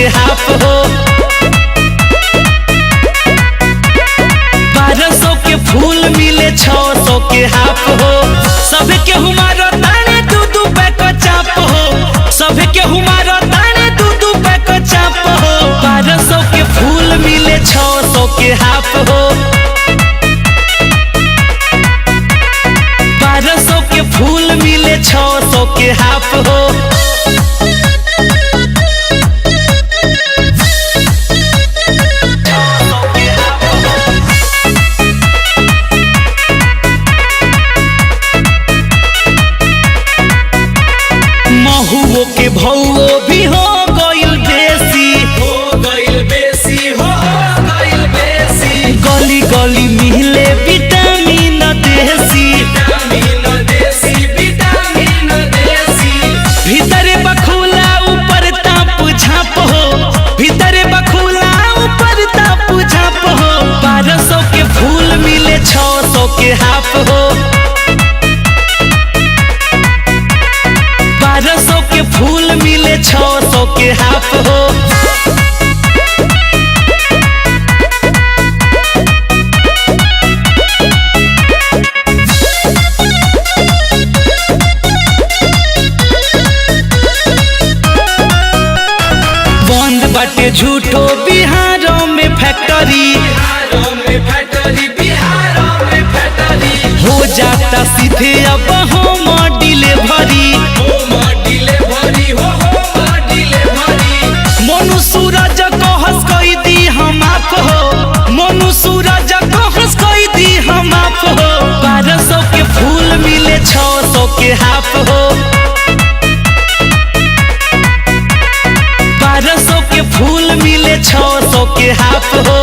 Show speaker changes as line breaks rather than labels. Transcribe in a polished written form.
के हाफ हो। 1200 के फूल मिले 600 के हाफ हो। सब के हुमारो ताने दू पैक चाप हो। सब के हुमारो ताने दू पैक चाप हो। 1200 के फूल मिले 600 के हाफ हो। 1200 के फूल मिले 600 के हाफ हो। महुओ के भौओ भी हो गइल बेसी,
हो गइल बेसी, हो गइल बेसी।
गली गली मिले विटामिन देसी।
विटामिन देसी, विटामिन देसी।
भीतर बखुला ऊपर ताप झाप हो। भीतर बखुला ऊपर ताप झाप हो। 1200 के फूल मिले 600 के हाफ हो। 1200 के फूल मिले 600 के हाफ हो। बंद बाटे झूठो बिहारों में फैक्ट्री।
बिहारों में फैक्ट्री, बिहारों में फैक्ट्री।
हो जाता सीधे अब होम डिलीवरी।
डिलीवरी हो डिलीवरी।
मोनू सूरज को हंस कोई दी हम आप हो। मोनू सूरज को हंस कोई दी हम आप हो। 1200 के फूल मिले 600 के हाफ हो। 1200 के फूल मिले 600 के हाफ हो।